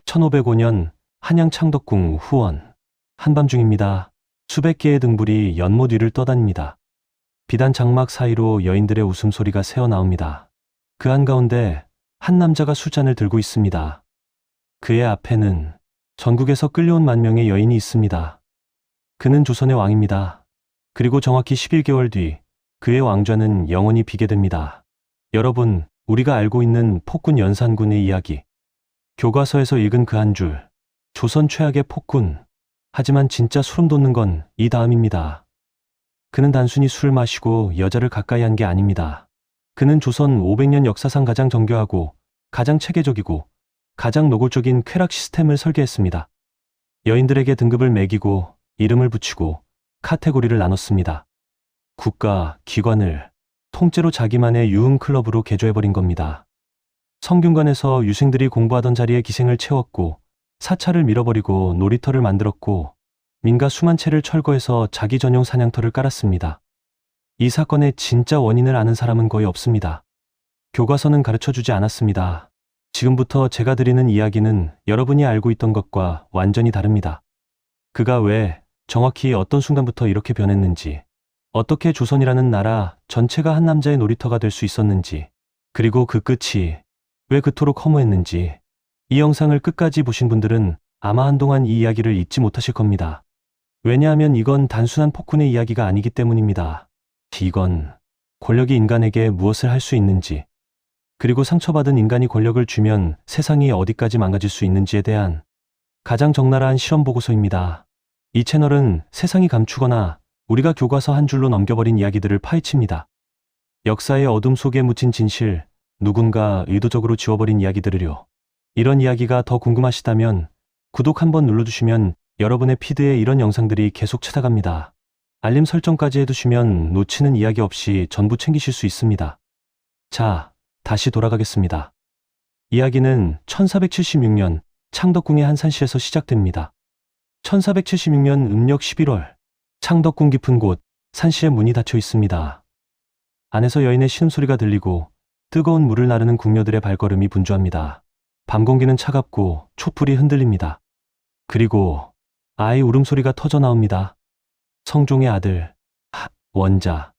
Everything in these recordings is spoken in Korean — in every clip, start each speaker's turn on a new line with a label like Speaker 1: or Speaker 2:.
Speaker 1: (1505년) 한양 창덕궁 후원. 한밤중입니다. 수백 개의 등불이 연못 위를 떠다닙니다. 비단 장막 사이로 여인들의 웃음소리가 새어나옵니다. 그 한가운데 한 남자가 술잔을 들고 있습니다. 그의 앞에는 전국에서 끌려온 만명의 여인이 있습니다. 그는 조선의 왕입니다. 그리고 정확히 11개월 뒤 그의 왕좌는 영원히 비게 됩니다. 여러분, 우리가 알고 있는 폭군 연산군의 이야기. 교과서에서 읽은 그 한 줄. 조선 최악의 폭군. 하지만 진짜 소름 돋는 건 이 다음입니다. 그는 단순히 술을 마시고 여자를 가까이 한 게 아닙니다. 그는 조선 500년 역사상 가장 정교하고 가장 체계적이고 가장 노골적인 쾌락 시스템을 설계했습니다. 여인들에게 등급을 매기고 이름을 붙이고 카테고리를 나눴습니다. 국가, 기관을 통째로 자기만의 유흥 클럽으로 개조해버린 겁니다. 성균관에서 유생들이 공부하던 자리에 기생을 채웠고 사찰을 밀어버리고 놀이터를 만들었고 민가 수만 채를 철거해서 자기 전용 사냥터를 깔았습니다. 이 사건의 진짜 원인을 아는 사람은 거의 없습니다. 교과서는 가르쳐주지 않았습니다. 지금부터 제가 드리는 이야기는 여러분이 알고 있던 것과 완전히 다릅니다. 그가 왜 정확히 어떤 순간부터 이렇게 변했는지, 어떻게 조선이라는 나라 전체가 한 남자의 놀이터가 될 수 있었는지, 그리고 그 끝이 왜 그토록 허무했는지, 이 영상을 끝까지 보신 분들은 아마 한동안 이 이야기를 잊지 못하실 겁니다. 왜냐하면 이건 단순한 폭군의 이야기가 아니기 때문입니다. 이건 권력이 인간에게 무엇을 할 수 있는지, 그리고 상처받은 인간이 권력을 주면 세상이 어디까지 망가질 수 있는지에 대한 가장 적나라한 실험 보고서입니다. 이 채널은 세상이 감추거나 우리가 교과서 한 줄로 넘겨버린 이야기들을 파헤칩니다. 역사의 어둠 속에 묻힌 진실, 누군가 의도적으로 지워버린 이야기들을요. 이런 이야기가 더 궁금하시다면 구독 한번 눌러주시면 여러분의 피드에 이런 영상들이 계속 찾아갑니다. 알림 설정까지 해두시면 놓치는 이야기 없이 전부 챙기실 수 있습니다. 자, 다시 돌아가겠습니다. 이야기는 1476년 창덕궁의 한 산실에서 시작됩니다. 1476년 음력 11월, 창덕궁 깊은 곳, 산실의 문이 닫혀 있습니다. 안에서 여인의 신음소리가 들리고 뜨거운 물을 나르는 궁녀들의 발걸음이 분주합니다. 밤 공기는 차갑고 촛불이 흔들립니다. 그리고 아이 울음소리가 터져 나옵니다. 성종의 아들, 원자,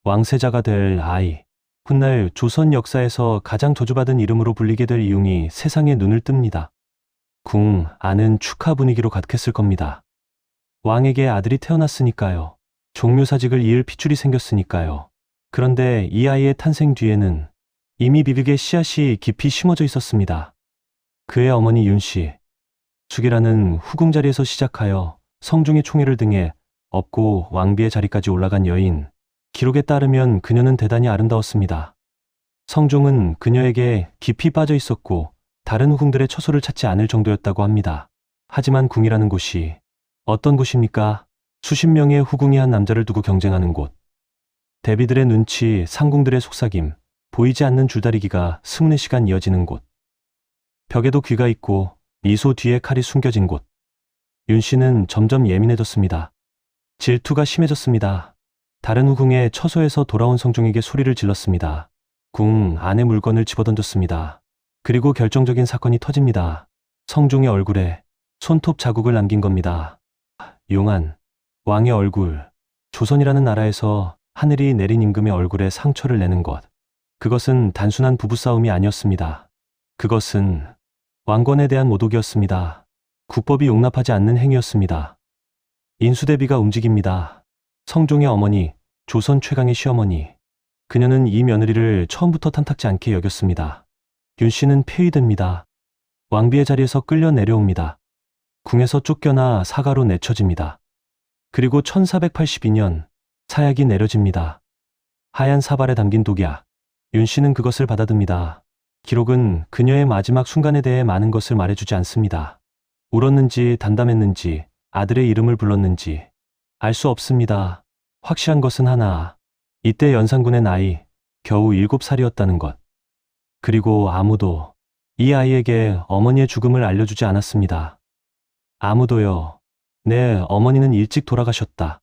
Speaker 1: 왕세자가 될 아이. 훗날 조선 역사에서 가장 저주받은 이름으로 불리게 될 이웅이 세상에 눈을 뜹니다. 궁 안은 축하 분위기로 가득했을 겁니다. 왕에게 아들이 태어났으니까요. 종묘사직을 이을 핏줄이 생겼으니까요. 그런데 이 아이의 탄생 뒤에는 이미 비극의 씨앗이 깊이 심어져 있었습니다. 그의 어머니 윤씨, 숙이라는 후궁 자리에서 시작하여 성종의 총애를 등에 업고 왕비의 자리까지 올라간 여인. 기록에 따르면 그녀는 대단히 아름다웠습니다. 성종은 그녀에게 깊이 빠져 있었고 다른 후궁들의 처소를 찾지 않을 정도였다고 합니다. 하지만 궁이라는 곳이 어떤 곳입니까? 수십 명의 후궁이 한 남자를 두고 경쟁하는 곳. 대비들의 눈치, 상궁들의 속삭임, 보이지 않는 줄다리기가 24시간 이어지는 곳. 벽에도 귀가 있고 미소 뒤에 칼이 숨겨진 곳. 윤 씨는 점점 예민해졌습니다. 질투가 심해졌습니다. 다른 후궁의 처소에서 돌아온 성종에게 소리를 질렀습니다. 궁 안에 물건을 집어던졌습니다. 그리고 결정적인 사건이 터집니다. 성종의 얼굴에 손톱 자국을 남긴 겁니다. 용한 왕의 얼굴, 조선이라는 나라에서 하늘이 내린 임금의 얼굴에 상처를 내는 것. 그것은 단순한 부부싸움이 아니었습니다. 그것은 왕권에 대한 모독이었습니다. 국법이 용납하지 않는 행위였습니다. 인수대비가 움직입니다. 성종의 어머니, 조선 최강의 시어머니. 그녀는 이 며느리를 처음부터 탐탁지 않게 여겼습니다. 윤 씨는 폐위됩니다. 왕비의 자리에서 끌려 내려옵니다. 궁에서 쫓겨나 사가로 내쳐집니다. 그리고 1482년 사약이 내려집니다. 하얀 사발에 담긴 독약. 윤 씨는 그것을 받아듭니다. 기록은 그녀의 마지막 순간에 대해 많은 것을 말해주지 않습니다. 울었는지 담담했는지 아들의 이름을 불렀는지 알 수 없습니다. 확실한 것은 하나. 이때 연산군의 나이 겨우 7살이었다는 것. 그리고 아무도 이 아이에게 어머니의 죽음을 알려주지 않았습니다. 아무도요. 네, 어머니는 일찍 돌아가셨다.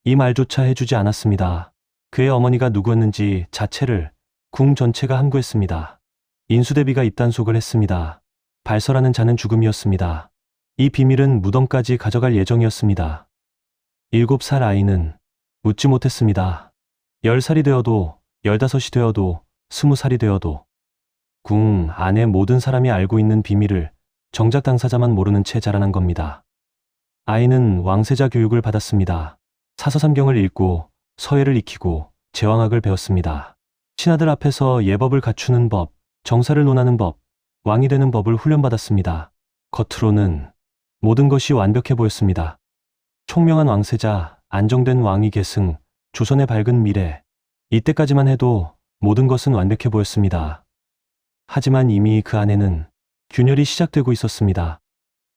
Speaker 1: 이 말조차 해주지 않았습니다. 그의 어머니가 누구였는지 자체를 궁 전체가 함구했습니다. 인수대비가 입단속을 했습니다. 발설하는 자는 죽음이었습니다. 이 비밀은 무덤까지 가져갈 예정이었습니다. 7살 아이는 묻지 못했습니다. 10살이 되어도, 15이 되어도, 20살이 되어도 궁 안에 모든 사람이 알고 있는 비밀을 정작 당사자만 모르는 채 자라난 겁니다. 아이는 왕세자 교육을 받았습니다. 사서삼경을 읽고 서예를 익히고 제왕학을 배웠습니다. 신하들 앞에서 예법을 갖추는 법, 정사를 논하는 법, 왕이 되는 법을 훈련받았습니다. 겉으로는 모든 것이 완벽해 보였습니다. 총명한 왕세자, 안정된 왕위 계승, 조선의 밝은 미래. 이때까지만 해도 모든 것은 완벽해 보였습니다. 하지만 이미 그 안에는 균열이 시작되고 있었습니다.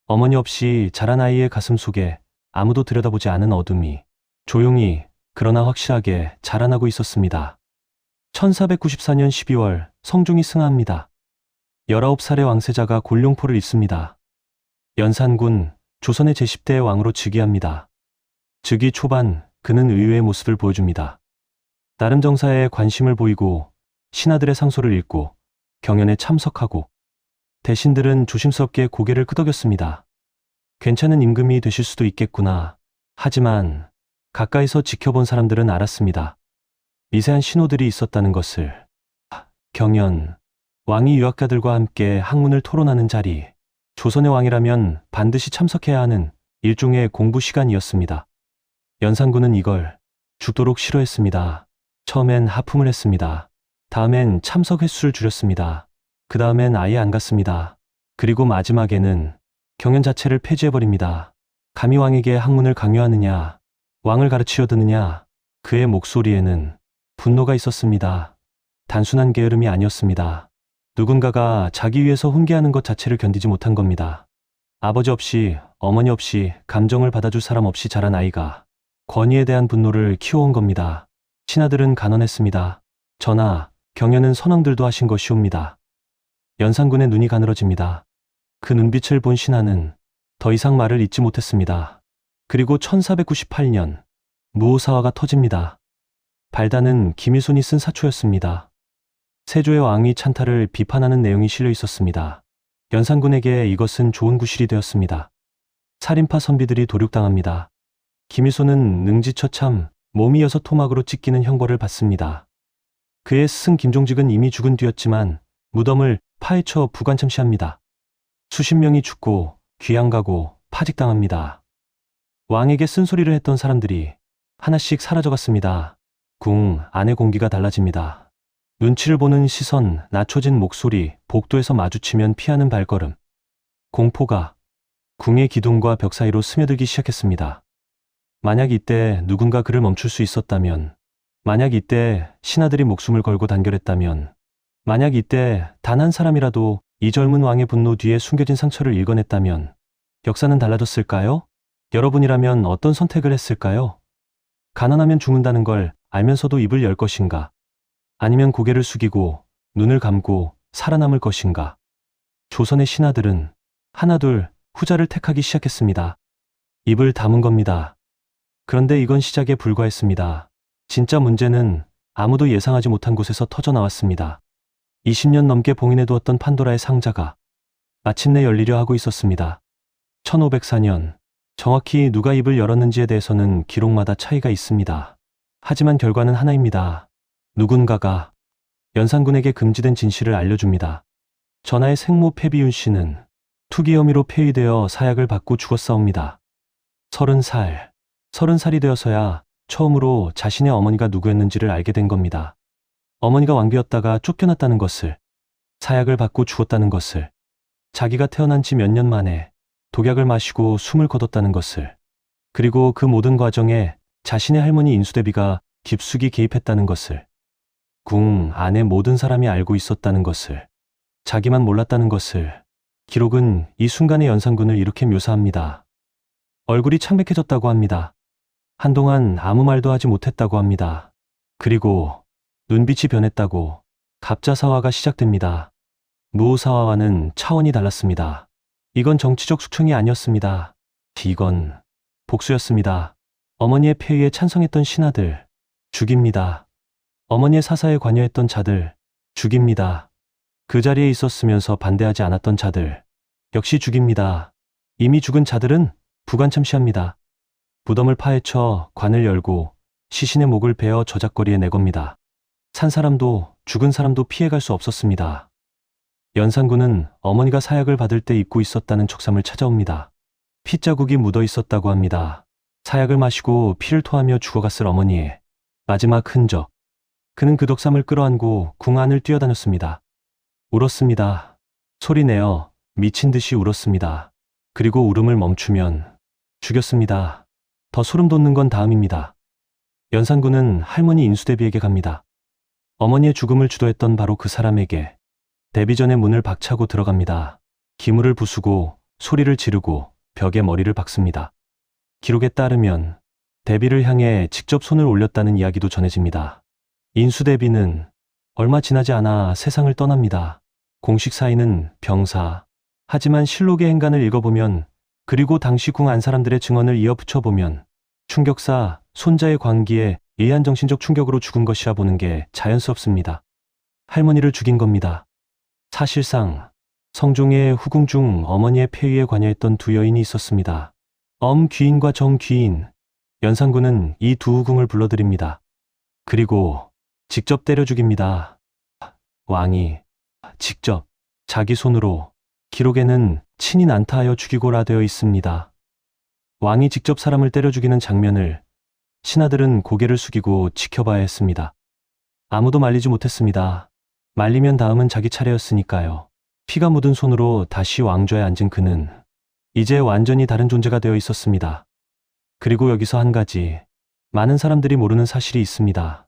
Speaker 1: 어머니 없이 자란 아이의 가슴 속에 아무도 들여다보지 않은 어둠이 조용히 그러나 확실하게 자라나고 있었습니다. 1494년 12월 성종이 승하합니다. 19살의 왕세자가 곤룡포를 잇습니다. 연산군 조선의 제10대 왕으로 즉위합니다. 즉위 초반 그는 의외의 모습을 보여줍니다. 나름 정사에 관심을 보이고 신하들의 상소를 읽고 경연에 참석하고 대신들은 조심스럽게 고개를 끄덕였습니다. 괜찮은 임금이 되실 수도 있겠구나. 하지만 가까이서 지켜본 사람들은 알았습니다. 미세한 신호들이 있었다는 것을. 경연, 왕이 유학가들과 함께 학문을 토론하는 자리. 조선의 왕이라면 반드시 참석해야 하는 일종의 공부 시간이었습니다. 연산군은 이걸 죽도록 싫어했습니다. 처음엔 하품을 했습니다. 다음엔 참석 횟수를 줄였습니다. 그 다음엔 아예 안 갔습니다. 그리고 마지막에는 경연 자체를 폐지해버립니다. 감히 왕에게 학문을 강요하느냐, 왕을 가르치려 드느냐. 그의 목소리에는 분노가 있었습니다. 단순한 게으름이 아니었습니다. 누군가가 자기 위해서 훈계하는 것 자체를 견디지 못한 겁니다. 아버지 없이, 어머니 없이, 감정을 받아줄 사람 없이 자란 아이가 권위에 대한 분노를 키워온 겁니다. 신하들은 간언했습니다. 전하, 경연은 선왕들도 하신 것이옵니다. 연산군의 눈이 가늘어집니다. 그 눈빛을 본 신하는 더 이상 말을 잇지 못했습니다. 그리고 1498년 무오사화가 터집니다. 발단은 김일손이 쓴 사초였습니다. 세조의 왕위 찬탈을 비판하는 내용이 실려 있었습니다. 연산군에게 이것은 좋은 구실이 되었습니다. 살인파 선비들이 도륙당합니다. 김일손은 능지처참 몸이 6토막으로 찢기는 형벌을 받습니다. 그의 스승 김종직은 이미 죽은 뒤였지만 무덤을 파헤쳐 부관참시합니다. 수십 명이 죽고 귀양가고 파직당합니다. 왕에게 쓴소리를 했던 사람들이 하나씩 사라져갔습니다. 궁 안의 공기가 달라집니다. 눈치를 보는 시선, 낮춰진 목소리, 복도에서 마주치면 피하는 발걸음. 공포가 궁의 기둥과 벽 사이로 스며들기 시작했습니다. 만약 이때 누군가 그를 멈출 수 있었다면, 만약 이때 신하들이 목숨을 걸고 단결했다면, 만약 이때 단 한 사람이라도 이 젊은 왕의 분노 뒤에 숨겨진 상처를 읽어냈다면 역사는 달라졌을까요? 여러분이라면 어떤 선택을 했을까요? 가난하면 죽는다는 걸 알면서도 입을 열 것인가? 아니면 고개를 숙이고 눈을 감고 살아남을 것인가? 조선의 신하들은 하나둘 후자를 택하기 시작했습니다. 입을 다문 겁니다. 그런데 이건 시작에 불과했습니다. 진짜 문제는 아무도 예상하지 못한 곳에서 터져나왔습니다. 20년 넘게 봉인해두었던 판도라의 상자가 마침내 열리려 하고 있었습니다. 1504년, 정확히 누가 입을 열었는지에 대해서는 기록마다 차이가 있습니다. 하지만 결과는 하나입니다. 누군가가 연산군에게 금지된 진실을 알려줍니다. 전하의 생모 패비윤 씨는 투기 혐의로 폐위되어 사약을 받고 죽었사옵니다. 30살이 되어서야 처음으로 자신의 어머니가 누구였는지를 알게 된 겁니다. 어머니가 왕비였다가 쫓겨났다는 것을, 사약을 받고 죽었다는 것을, 자기가 태어난 지 몇 년 만에 독약을 마시고 숨을 거뒀다는 것을, 그리고 그 모든 과정에 자신의 할머니 인수대비가 깊숙이 개입했다는 것을, 궁 안에 모든 사람이 알고 있었다는 것을, 자기만 몰랐다는 것을. 기록은 이 순간의 연산군을 이렇게 묘사합니다. 얼굴이 창백해졌다고 합니다. 한동안 아무 말도 하지 못했다고 합니다. 그리고 눈빛이 변했다고. 갑자사화가 시작됩니다. 무오사화와는 차원이 달랐습니다. 이건 정치적 숙청이 아니었습니다. 이건 복수였습니다. 어머니의 폐위에 찬성했던 신하들, 죽입니다. 어머니의 사사에 관여했던 자들, 죽입니다. 그 자리에 있었으면서 반대하지 않았던 자들, 역시 죽입니다. 이미 죽은 자들은 부관참시합니다. 무덤을 파헤쳐 관을 열고 시신의 목을 베어 저작거리에 내겁니다. 산 사람도 죽은 사람도 피해갈 수 없었습니다. 연산군은 어머니가 사약을 받을 때 입고 있었다는 촉삼을 찾아옵니다. 핏자국이 묻어 있었다고 합니다. 사약을 마시고 피를 토하며 죽어갔을 어머니의 마지막 흔적. 그는 그 독삼을 끌어안고 궁 안을 뛰어다녔습니다. 울었습니다. 소리내어 미친 듯이 울었습니다. 그리고 울음을 멈추면 죽였습니다. 더 소름 돋는 건 다음입니다. 연산군은 할머니 인수대비에게 갑니다. 어머니의 죽음을 주도했던 바로 그 사람에게. 대비전의 문을 박차고 들어갑니다. 기물을 부수고 소리를 지르고 벽에 머리를 박습니다. 기록에 따르면 대비를 향해 직접 손을 올렸다는 이야기도 전해집니다. 인수대비는 얼마 지나지 않아 세상을 떠납니다. 공식 사인은 병사. 하지만 실록의 행간을 읽어보면, 그리고 당시 궁 안 사람들의 증언을 이어 붙여보면 충격사 손자의 광기에 의한 정신적 충격으로 죽은 것이라 보는 게 자연스럽습니다. 할머니를 죽인 겁니다. 사실상 성종의 후궁 중 어머니의 폐위에 관여했던 두 여인이 있었습니다. 엄귀인과 정귀인. 연산군은 이 두 후궁을 불러들입니다. 그리고 직접 때려 죽입니다. 왕이 직접 자기 손으로. 기록에는 친히 난타하여 죽이고라 되어 있습니다. 왕이 직접 사람을 때려 죽이는 장면을 신하들은 고개를 숙이고 지켜봐야 했습니다. 아무도 말리지 못했습니다. 말리면 다음은 자기 차례였으니까요. 피가 묻은 손으로 다시 왕좌에 앉은 그는 이제 완전히 다른 존재가 되어 있었습니다. 그리고 여기서 한 가지, 많은 사람들이 모르는 사실이 있습니다.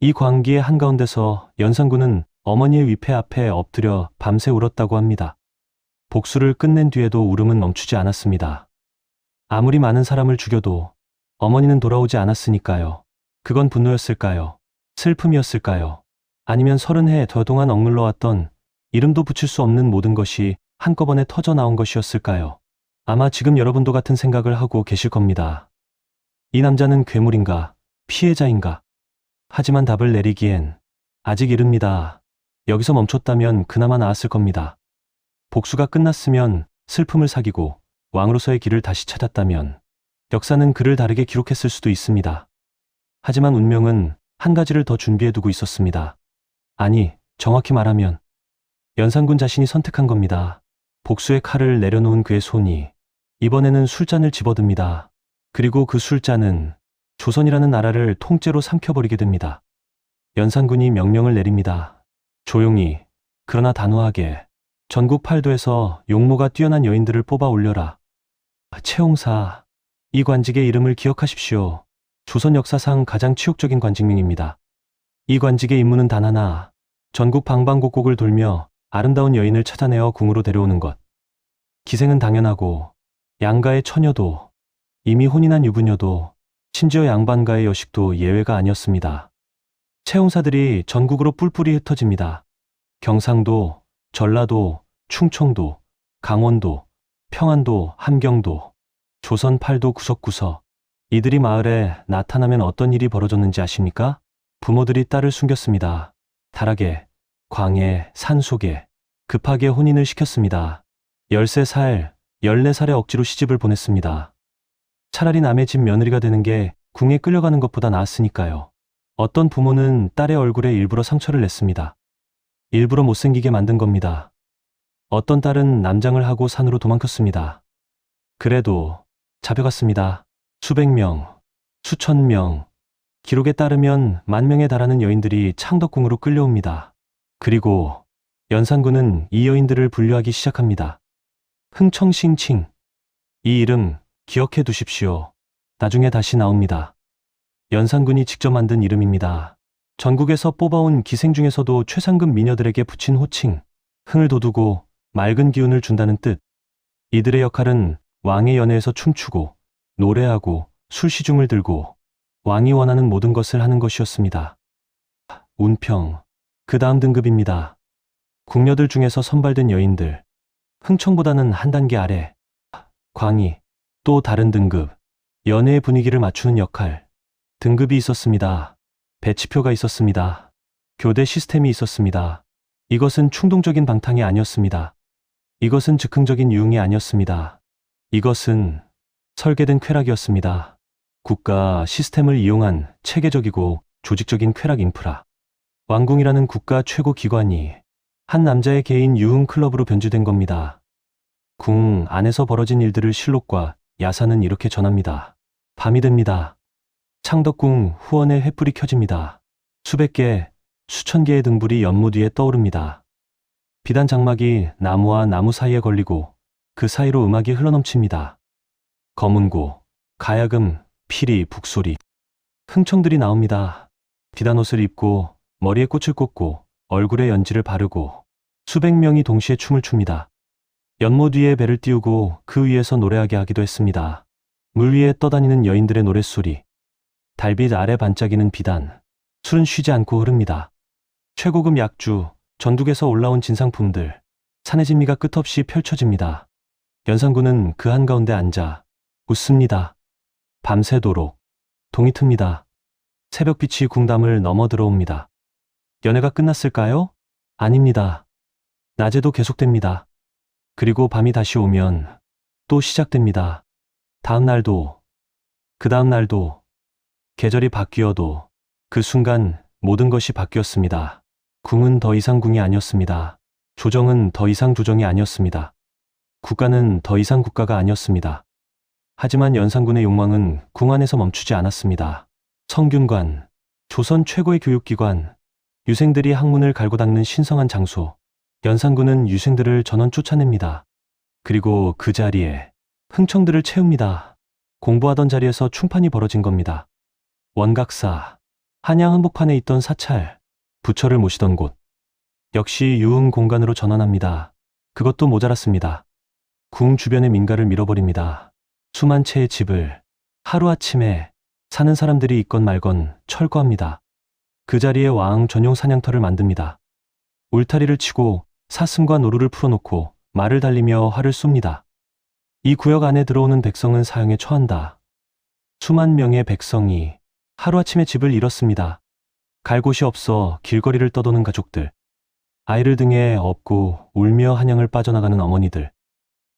Speaker 1: 이 광기의 한가운데서 연산군은 어머니의 위패 앞에 엎드려 밤새 울었다고 합니다. 복수를 끝낸 뒤에도 울음은 멈추지 않았습니다. 아무리 많은 사람을 죽여도 어머니는 돌아오지 않았으니까요. 그건 분노였을까요? 슬픔이었을까요? 아니면 30해 더 동안 억눌러왔던, 이름도 붙일 수 없는 모든 것이 한꺼번에 터져 나온 것이었을까요? 아마 지금 여러분도 같은 생각을 하고 계실 겁니다. 이 남자는 괴물인가? 피해자인가? 하지만 답을 내리기엔 아직 이릅니다. 여기서 멈췄다면 그나마 나았을 겁니다. 복수가 끝났으면, 슬픔을 사귀고 왕으로서의 길을 다시 찾았다면 역사는 그를 다르게 기록했을 수도 있습니다. 하지만 운명은 한 가지를 더 준비해두고 있었습니다. 아니, 정확히 말하면 연산군 자신이 선택한 겁니다. 복수의 칼을 내려놓은 그의 손이 이번에는 술잔을 집어듭니다. 그리고 그 술잔은 조선이라는 나라를 통째로 삼켜버리게 됩니다. 연산군이 명령을 내립니다. 조용히, 그러나 단호하게 전국 팔도에서 용모가 뛰어난 여인들을 뽑아 올려라. 채홍사, 이 관직의 이름을 기억하십시오. 조선 역사상 가장 치욕적인 관직명입니다. 이 관직의 임무는 단 하나, 전국 방방곡곡을 돌며 아름다운 여인을 찾아내어 궁으로 데려오는 것. 기생은 당연하고 양가의 처녀도, 이미 혼인한 유부녀도, 심지어 양반가의 여식도 예외가 아니었습니다. 채홍사들이 전국으로 뿔뿔이 흩어집니다. 경상도, 전라도, 충청도, 강원도, 평안도, 함경도, 조선 8도 구석구석. 이들이 마을에 나타나면 어떤 일이 벌어졌는지 아십니까? 부모들이 딸을 숨겼습니다. 다락에, 광에, 산속에 급하게 혼인을 시켰습니다. 13살, 14살에 억지로 시집을 보냈습니다. 차라리 남의 집 며느리가 되는 게 궁에 끌려가는 것보다 나았으니까요. 어떤 부모는 딸의 얼굴에 일부러 상처를 냈습니다. 일부러 못생기게 만든 겁니다. 어떤 딸은 남장을 하고 산으로 도망쳤습니다. 그래도 잡혀갔습니다. 수백 명, 수천 명, 기록에 따르면 10,000명에 달하는 여인들이 창덕궁으로 끌려옵니다. 그리고 연산군은 이 여인들을 분류하기 시작합니다. 흥청싱칭. 이 이름 기억해 두십시오. 나중에 다시 나옵니다. 연산군이 직접 만든 이름입니다. 전국에서 뽑아온 기생 중에서도 최상급 미녀들에게 붙인 호칭. 흥을 돋우고 맑은 기운을 준다는 뜻. 이들의 역할은 왕의 연회에서 춤추고 노래하고 술시중을 들고 왕이 원하는 모든 것을 하는 것이었습니다. 운평. 그 다음 등급입니다. 궁녀들 중에서 선발된 여인들. 흥청보다는 한 단계 아래. 광희. 또 다른 등급. 연애의 분위기를 맞추는 역할. 등급이 있었습니다. 배치표가 있었습니다. 교대 시스템이 있었습니다. 이것은 충동적인 방탕이 아니었습니다. 이것은 즉흥적인 유흥이 아니었습니다. 이것은 설계된 쾌락이었습니다. 국가 시스템을 이용한 체계적이고 조직적인 쾌락 인프라. 왕궁이라는 국가 최고 기관이 한 남자의 개인 유흥 클럽으로 변주된 겁니다. 궁 안에서 벌어진 일들을 실록과 야사는 이렇게 전합니다. 밤이 됩니다. 창덕궁 후원의 횃불이 켜집니다. 수백 개, 수천 개의 등불이 연못 위에 떠오릅니다. 비단 장막이 나무와 나무 사이에 걸리고 그 사이로 음악이 흘러넘칩니다. 검은고, 가야금, 피리, 북소리. 흥청들이 나옵니다. 비단 옷을 입고 머리에 꽃을 꽂고 얼굴에 연지를 바르고 수백 명이 동시에 춤을 춥니다. 연못 위에 배를 띄우고 그 위에서 노래하게 하기도 했습니다. 물 위에 떠다니는 여인들의 노랫소리. 달빛 아래 반짝이는 비단. 술은 쉬지 않고 흐릅니다. 최고급 약주, 전국에서 올라온 진상품들. 산의 진미가 끝없이 펼쳐집니다. 연산군은 그 한가운데 앉아 웃습니다. 밤새도록 동이 틉니다. 새벽빛이 궁담을 넘어 들어옵니다. 연애가 끝났을까요? 아닙니다. 낮에도 계속됩니다. 그리고 밤이 다시 오면 또 시작됩니다. 다음 날도, 그 다음 날도, 계절이 바뀌어도 그 순간 모든 것이 바뀌었습니다. 궁은 더 이상 궁이 아니었습니다. 조정은 더 이상 조정이 아니었습니다. 국가는 더 이상 국가가 아니었습니다. 하지만 연산군의 욕망은 궁 안에서 멈추지 않았습니다. 성균관, 조선 최고의 교육기관, 유생들이 학문을 갈고 닦는 신성한 장소. 연산군은 유생들을 전원 쫓아냅니다. 그리고 그 자리에 흥청들을 채웁니다. 공부하던 자리에서 충판이 벌어진 겁니다. 원각사, 한양 한복판에 있던 사찰, 부처를 모시던 곳. 역시 유흥 공간으로 전환합니다. 그것도 모자랐습니다. 궁 주변의 민가를 밀어버립니다. 수만 채의 집을 하루아침에 사는 사람들이 있건 말건 철거합니다. 그 자리에 왕 전용 사냥터를 만듭니다. 울타리를 치고 사슴과 노루를 풀어놓고 말을 달리며 활을 쏩니다. 이 구역 안에 들어오는 백성은 사형에 처한다. 수만 명의 백성이 하루아침에 집을 잃었습니다. 갈 곳이 없어 길거리를 떠도는 가족들, 아이를 등에 업고 울며 한양을 빠져나가는 어머니들.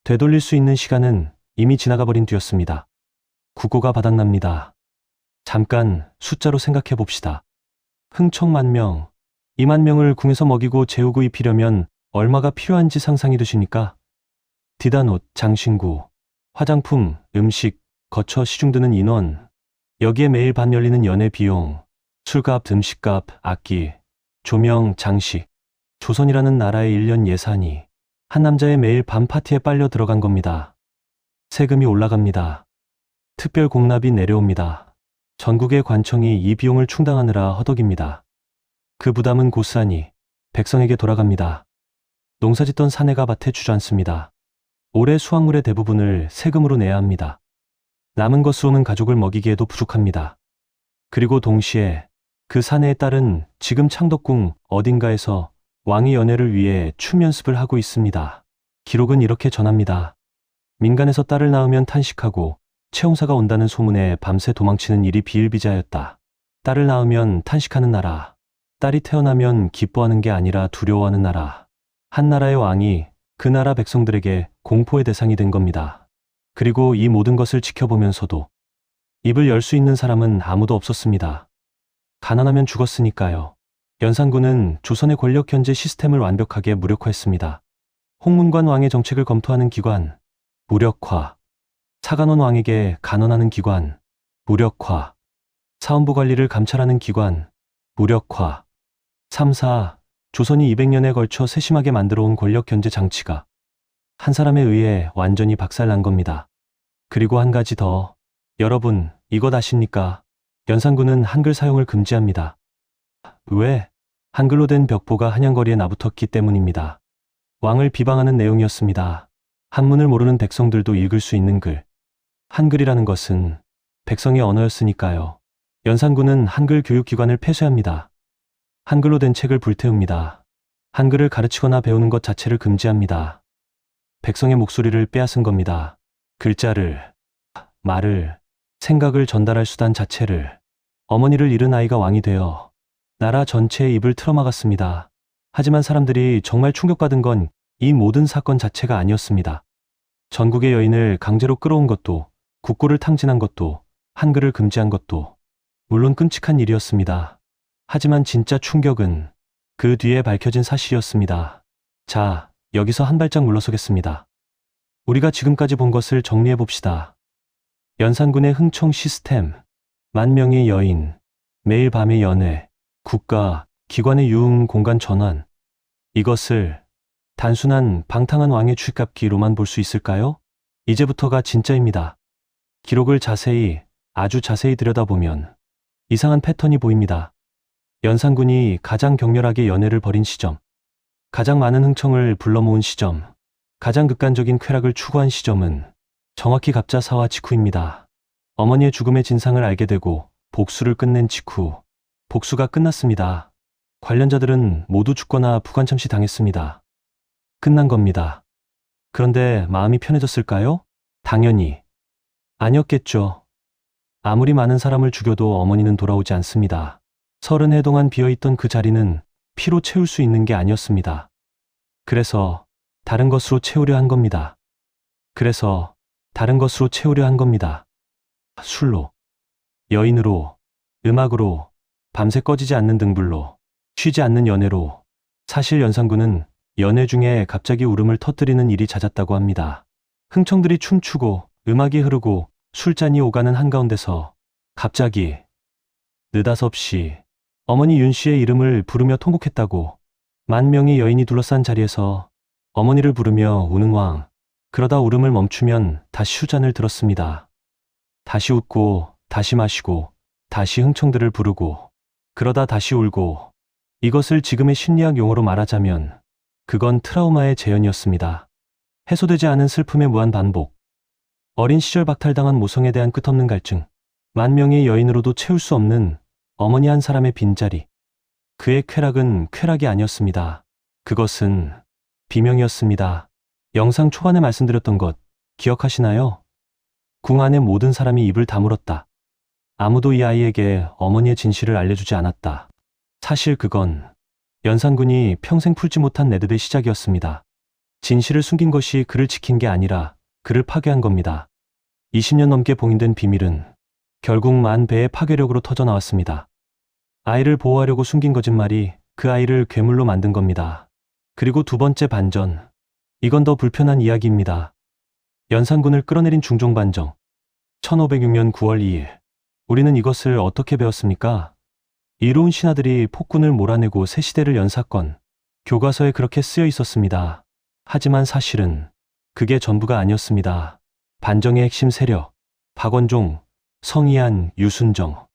Speaker 1: 되돌릴 수 있는 시간은 이미 지나가 버린 뒤였습니다. 국고가 바닥납니다. 잠깐 숫자로 생각해 봅시다. 흥청 10,000명, 20,000명을 궁에서 먹이고 재우고 입히려면 얼마가 필요한지 상상이 되십니까? 디단옷, 장신구, 화장품, 음식, 거처 시중 드는 인원, 여기에 매일 밤 열리는 연회 비용, 술값, 음식값, 악기, 조명, 장식. 조선이라는 나라의 1년 예산이 한 남자의 매일 밤 파티에 빨려 들어간 겁니다. 세금이 올라갑니다. 특별 공납이 내려옵니다. 전국의 관청이 이 비용을 충당하느라 허덕입니다. 그 부담은 고스란히 백성에게 돌아갑니다. 농사짓던 사내가 밭에 주저앉습니다. 올해 수확물의 대부분을 세금으로 내야 합니다. 남은 것으로는 가족을 먹이기에도 부족합니다. 그리고 동시에 그 사내의 딸은 지금 창덕궁 어딘가에서 왕의 연애를 위해 춤 연습을 하고 있습니다. 기록은 이렇게 전합니다. 민간에서 딸을 낳으면 탄식하고 채용사가 온다는 소문에 밤새 도망치는 일이 비일비재하였다. 딸을 낳으면 탄식하는 나라, 딸이 태어나면 기뻐하는 게 아니라 두려워하는 나라. 한 나라의 왕이 그 나라 백성들에게 공포의 대상이 된 겁니다. 그리고 이 모든 것을 지켜보면서도 입을 열 수 있는 사람은 아무도 없었습니다. 가난하면 죽었으니까요. 연산군은 조선의 권력 견제 시스템을 완벽하게 무력화했습니다. 홍문관 왕의 정책을 검토하는 기관, 무력화. 차관원 왕에게 간언하는 기관, 무력화. 사원부 관리를 감찰하는 기관, 무력화. 3, 4. 조선이 200년에 걸쳐 세심하게 만들어온 권력 견제 장치가 한 사람에 의해 완전히 박살난 겁니다. 그리고 한 가지 더. 여러분, 이것 아십니까? 연산군은 한글 사용을 금지합니다. 왜? 한글로 된 벽보가 한양거리에 나붙었기 때문입니다. 왕을 비방하는 내용이었습니다. 한문을 모르는 백성들도 읽을 수 있는 글. 한글이라는 것은 백성의 언어였으니까요. 연산군은 한글 교육기관을 폐쇄합니다. 한글로 된 책을 불태웁니다. 한글을 가르치거나 배우는 것 자체를 금지합니다. 백성의 목소리를 빼앗은 겁니다. 글자를, 말을, 생각을 전달할 수단 자체를. 어머니를 잃은 아이가 왕이 되어 나라 전체의 입을 틀어막았습니다. 하지만 사람들이 정말 충격받은 건 이 모든 사건 자체가 아니었습니다. 전국의 여인을 강제로 끌어온 것도, 국고를 탕진한 것도, 한글을 금지한 것도 물론 끔찍한 일이었습니다. 하지만 진짜 충격은 그 뒤에 밝혀진 사실이었습니다. 자, 여기서 한 발짝 물러서겠습니다. 우리가 지금까지 본 것을 정리해 봅시다. 연산군의 흥청 시스템, 만 명의 여인, 매일 밤의 연애, 국가, 기관의 유흥 공간 전환. 이것을 단순한 방탕한 왕의 쥐값기로만 볼 수 있을까요? 이제부터가 진짜입니다. 기록을 자세히, 아주 자세히 들여다보면 이상한 패턴이 보입니다. 연산군이 가장 격렬하게 연애를 벌인 시점, 가장 많은 흥청을 불러 모은 시점, 가장 극단적인 쾌락을 추구한 시점은 정확히 갑자사화 직후입니다. 어머니의 죽음의 진상을 알게 되고 복수를 끝낸 직후, 복수가 끝났습니다. 관련자들은 모두 죽거나 부관참시 당했습니다. 끝난 겁니다. 그런데 마음이 편해졌을까요? 당연히 아니었겠죠. 아무리 많은 사람을 죽여도 어머니는 돌아오지 않습니다. 30해 동안 비어있던 그 자리는 피로 채울 수 있는 게 아니었습니다. 그래서 다른 것으로 채우려 한 겁니다. 그래서 다른 것으로 채우려 한 겁니다. 술로, 여인으로, 음악으로, 밤새 꺼지지 않는 등불로, 쉬지 않는 연애로. 사실 연산군은 연애 중에 갑자기 울음을 터뜨리는 일이 잦았다고 합니다. 흥청들이 춤추고 음악이 흐르고 술잔이 오가는 한가운데서 갑자기 느닷없이 어머니 윤씨의 이름을 부르며 통곡했다고. 만 명의 여인이 둘러싼 자리에서 어머니를 부르며 우는 왕. 그러다 울음을 멈추면 다시 수잔을 들었습니다. 다시 웃고 다시 마시고 다시 흥청들을 부르고 그러다 다시 울고. 이것을 지금의 심리학 용어로 말하자면 그건 트라우마의 재현이었습니다. 해소되지 않은 슬픔의 무한 반복. 어린 시절 박탈당한 모성에 대한 끝없는 갈증. 만 명의 여인으로도 채울 수 없는 어머니 한 사람의 빈자리. 그의 쾌락은 쾌락이 아니었습니다. 그것은 비명이었습니다. 영상 초반에 말씀드렸던 것 기억하시나요? 궁 안의 모든 사람이 입을 다물었다. 아무도 이 아이에게 어머니의 진실을 알려주지 않았다. 사실 그건 연산군이 평생 풀지 못한 내듭의 시작이었습니다. 진실을 숨긴 것이 그를 지킨 게 아니라 그를 파괴한 겁니다. 20년 넘게 봉인된 비밀은 결국 만 배의 파괴력으로 터져나왔습니다. 아이를 보호하려고 숨긴 거짓말이 그 아이를 괴물로 만든 겁니다. 그리고 두 번째 반전. 이건 더 불편한 이야기입니다. 연산군을 끌어내린 중종반정. 1506년 9월 2일. 우리는 이것을 어떻게 배웠습니까? 이로운 신하들이 폭군을 몰아내고 새 시대를 연 사건. 교과서에 그렇게 쓰여 있었습니다. 하지만 사실은 그게 전부가 아니었습니다. 반정의 핵심 세력, 박원종, 성희안, 유순정.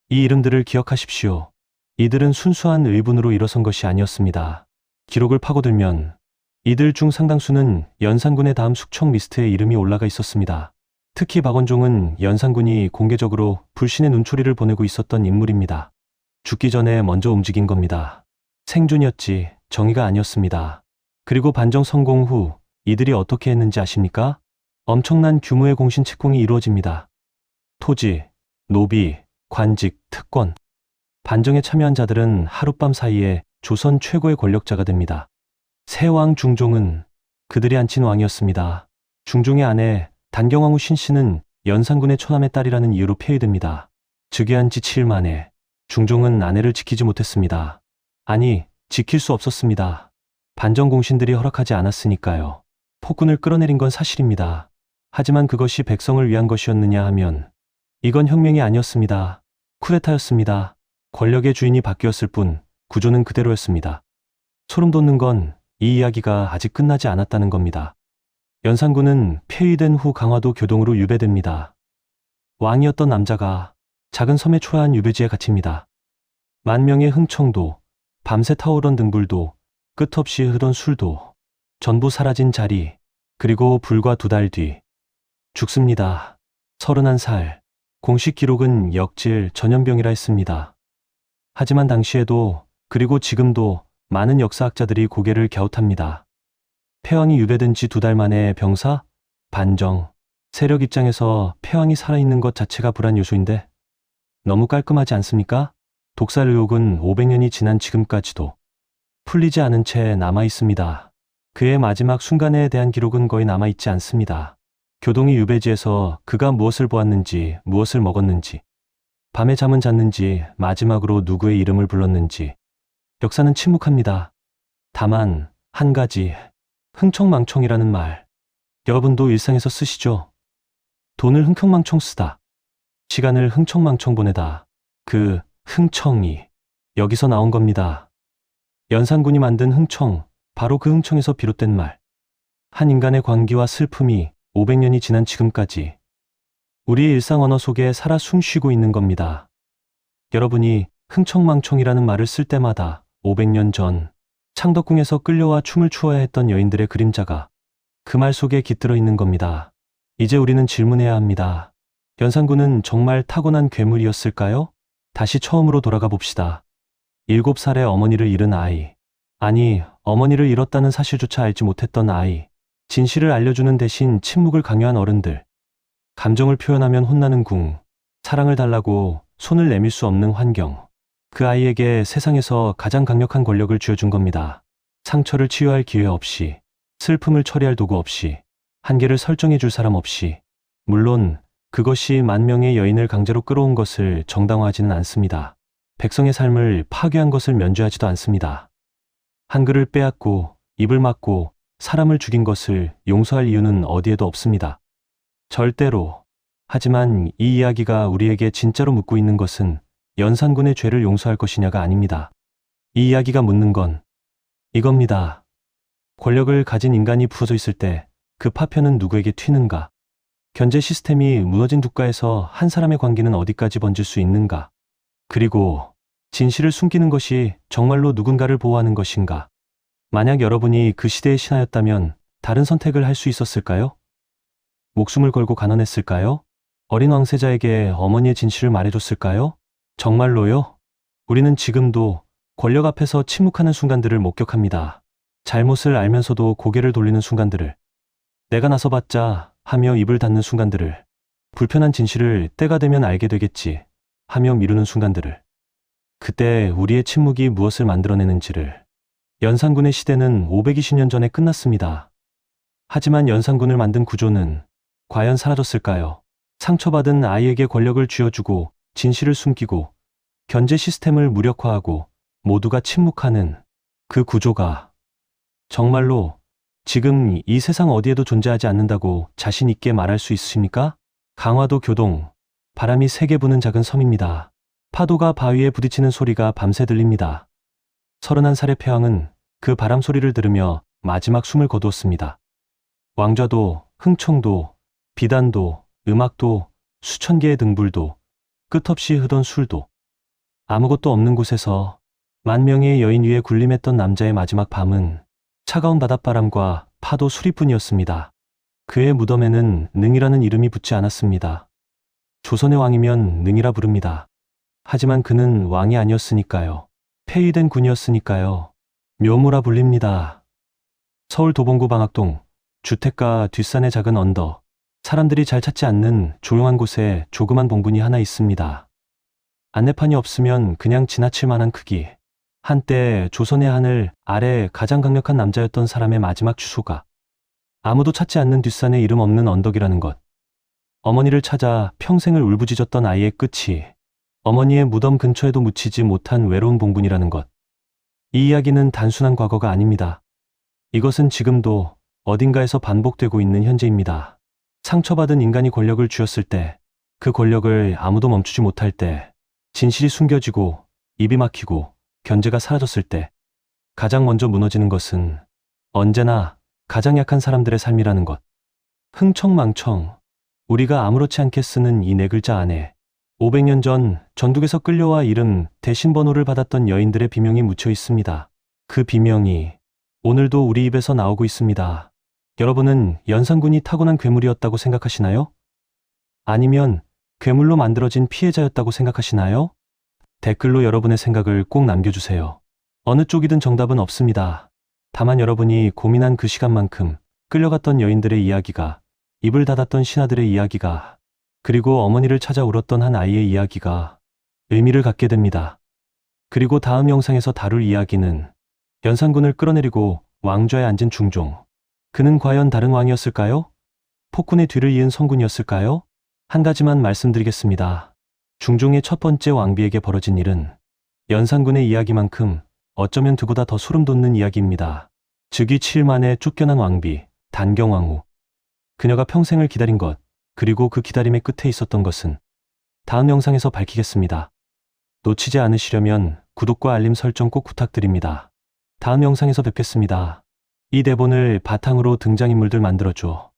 Speaker 1: 이 이름들을 기억하십시오. 이들은 순수한 의분으로 일어선 것이 아니었습니다. 기록을 파고들면 이들 중 상당수는 연산군의 다음 숙청 리스트에 이름이 올라가 있었습니다. 특히 박원종은 연산군이 공개적으로 불신의 눈초리를 보내고 있었던 인물입니다. 죽기 전에 먼저 움직인 겁니다. 생존이었지 정의가 아니었습니다. 그리고 반정 성공 후 이들이 어떻게 했는지 아십니까? 엄청난 규모의 공신 채권이 이루어집니다. 토지, 노비, 관직, 특권. 반정에 참여한 자들은 하룻밤 사이에 조선 최고의 권력자가 됩니다. 새왕 중종은 그들이 앉힌 왕이었습니다. 중종의 아내 단경왕후 신씨는 연산군의 처남의 딸이라는 이유로 폐위됩니다. 즉위한 지 7일 만에 중종은 아내를 지키지 못했습니다. 아니, 지킬 수 없었습니다. 반정 공신들이 허락하지 않았으니까요. 폭군을 끌어내린 건 사실입니다. 하지만 그것이 백성을 위한 것이었느냐 하면 이건 혁명이 아니었습니다. 쿠데타였습니다. 권력의 주인이 바뀌었을 뿐 구조는 그대로였습니다. 소름 돋는 건 이 이야기가 아직 끝나지 않았다는 겁니다. 연산군은 폐위된 후 강화도 교동으로 유배됩니다. 왕이었던 남자가 작은 섬의 초라한 유배지에 갇힙니다. 만 명의 흥청도, 밤새 타오른 등불도, 끝없이 흐던 술도, 전부 사라진 자리, 그리고 불과 2달 뒤 죽습니다. 31살. 공식 기록은 역질 전염병이라 했습니다. 하지만 당시에도 그리고 지금도 많은 역사학자들이 고개를 갸웃합니다. 폐왕이 유배된 지 2달 만에 병사? 반정. 세력 입장에서 폐왕이 살아있는 것 자체가 불안 요소인데 너무 깔끔하지 않습니까? 독살 의혹은 500년이 지난 지금까지도 풀리지 않은 채 남아 있습니다. 그의 마지막 순간에 대한 기록은 거의 남아 있지 않습니다. 교동이 유배지에서 그가 무엇을 보았는지, 무엇을 먹었는지, 밤에 잠은 잤는지, 마지막으로 누구의 이름을 불렀는지, 역사는 침묵합니다. 다만 한 가지, 흥청망청이라는 말, 여러분도 일상에서 쓰시죠? 돈을 흥청망청 쓰다, 시간을 흥청망청 보내다. 그 흥청이 여기서 나온 겁니다. 연산군이 만든 흥청, 바로 그 흥청에서 비롯된 말. 한 인간의 광기와 슬픔이 500년이 지난 지금까지 우리의 일상 언어 속에 살아 숨쉬고 있는 겁니다. 여러분이 흥청망청이라는 말을 쓸 때마다 500년 전 창덕궁에서 끌려와 춤을 추어야 했던 여인들의 그림자가 그 말 속에 깃들어 있는 겁니다. 이제 우리는 질문해야 합니다. 연산군은 정말 타고난 괴물이었을까요? 다시 처음으로 돌아가 봅시다. 7살의 어머니를 잃은 아이. 아니, 어머니를 잃었다는 사실조차 알지 못했던 아이. 진실을 알려주는 대신 침묵을 강요한 어른들. 감정을 표현하면 혼나는 궁. 사랑을 달라고 손을 내밀 수 없는 환경. 그 아이에게 세상에서 가장 강력한 권력을 쥐어준 겁니다. 상처를 치유할 기회 없이, 슬픔을 처리할 도구 없이, 한계를 설정해 줄 사람 없이. 물론 그것이 만 명의 여인을 강제로 끌어온 것을 정당화하지는 않습니다. 백성의 삶을 파괴한 것을 면죄하지도 않습니다. 한글을 빼앗고 입을 막고 사람을 죽인 것을 용서할 이유는 어디에도 없습니다. 절대로. 하지만 이 이야기가 우리에게 진짜로 묻고 있는 것은 연산군의 죄를 용서할 것이냐가 아닙니다. 이 이야기가 묻는 건 이겁니다. 권력을 가진 인간이 부서져 있을 때 그 파편은 누구에게 튀는가? 견제 시스템이 무너진 국가에서 한 사람의 관계는 어디까지 번질 수 있는가? 그리고 진실을 숨기는 것이 정말로 누군가를 보호하는 것인가? 만약 여러분이 그 시대의 신하였다면 다른 선택을 할 수 있었을까요? 목숨을 걸고 간언했을까요? 어린 왕세자에게 어머니의 진실을 말해줬을까요? 정말로요? 우리는 지금도 권력 앞에서 침묵하는 순간들을 목격합니다. 잘못을 알면서도 고개를 돌리는 순간들을, 내가 나서봤자 하며 입을 닫는 순간들을, 불편한 진실을 때가 되면 알게 되겠지 하며 미루는 순간들을, 그때 우리의 침묵이 무엇을 만들어내는지를. 연산군의 시대는 520년 전에 끝났습니다. 하지만 연산군을 만든 구조는 과연 사라졌을까요? 상처받은 아이에게 권력을 쥐어주고 진실을 숨기고 견제 시스템을 무력화하고 모두가 침묵하는 그 구조가 정말로 지금 이 세상 어디에도 존재하지 않는다고 자신 있게 말할 수 있으십니까? 강화도 교동, 바람이 세게 부는 작은 섬입니다. 파도가 바위에 부딪히는 소리가 밤새 들립니다. 31살의 패왕은 그 바람 소리를 들으며 마지막 숨을 거두었습니다. 왕좌도, 흥청도, 비단도, 음악도, 수천 개의 등불도, 끝없이 흐던 술도, 아무것도 없는 곳에서 만 명의 여인 위에 군림했던 남자의 마지막 밤은 차가운 바닷바람과 파도 수리뿐이었습니다. 그의 무덤에는 능이라는 이름이 붙지 않았습니다. 조선의 왕이면 능이라 부릅니다. 하지만 그는 왕이 아니었으니까요. 폐위된 군이었으니까요. 묘무라 불립니다. 서울 도봉구 방학동, 주택가 뒷산의 작은 언덕, 사람들이 잘 찾지 않는 조용한 곳에 조그만 봉분이 하나 있습니다. 안내판이 없으면 그냥 지나칠 만한 크기. 한때 조선의 하늘 아래 가장 강력한 남자였던 사람의 마지막 주소가 아무도 찾지 않는 뒷산의 이름 없는 언덕이라는 것. 어머니를 찾아 평생을 울부짖었던 아이의 끝이 어머니의 무덤 근처에도 묻히지 못한 외로운 봉분이라는 것. 이 이야기는 단순한 과거가 아닙니다. 이것은 지금도 어딘가에서 반복되고 있는 현재입니다. 상처받은 인간이 권력을 쥐었을 때, 그 권력을 아무도 멈추지 못할 때, 진실이 숨겨지고 입이 막히고 견제가 사라졌을 때 가장 먼저 무너지는 것은 언제나 가장 약한 사람들의 삶이라는 것. 흥청망청, 우리가 아무렇지 않게 쓰는 이 네 글자 안에 500년 전 전국에서 끌려와 이름 대신 번호를 받았던 여인들의 비명이 묻혀 있습니다. 그 비명이 오늘도 우리 입에서 나오고 있습니다. 여러분은 연산군이 타고난 괴물이었다고 생각하시나요? 아니면 괴물로 만들어진 피해자였다고 생각하시나요? 댓글로 여러분의 생각을 꼭 남겨주세요. 어느 쪽이든 정답은 없습니다. 다만 여러분이 고민한 그 시간만큼 끌려갔던 여인들의 이야기가, 입을 닫았던 신하들의 이야기가, 그리고 어머니를 찾아 울었던 한 아이의 이야기가 의미를 갖게 됩니다. 그리고 다음 영상에서 다룰 이야기는 연산군을 끌어내리고 왕좌에 앉은 중종. 그는 과연 다른 왕이었을까요? 폭군의 뒤를 이은 성군이었을까요? 한 가지만 말씀드리겠습니다. 중종의 첫 번째 왕비에게 벌어진 일은 연산군의 이야기만큼 어쩌면 그보다 더 소름 돋는 이야기입니다. 즉위 7일 만에 쫓겨난 왕비, 단경왕후. 그녀가 평생을 기다린 것, 그리고 그 기다림의 끝에 있었던 것은 다음 영상에서 밝히겠습니다. 놓치지 않으시려면 구독과 알림 설정 꼭 부탁드립니다. 다음 영상에서 뵙겠습니다. 이 대본을 바탕으로 등장인물들 만들어줘.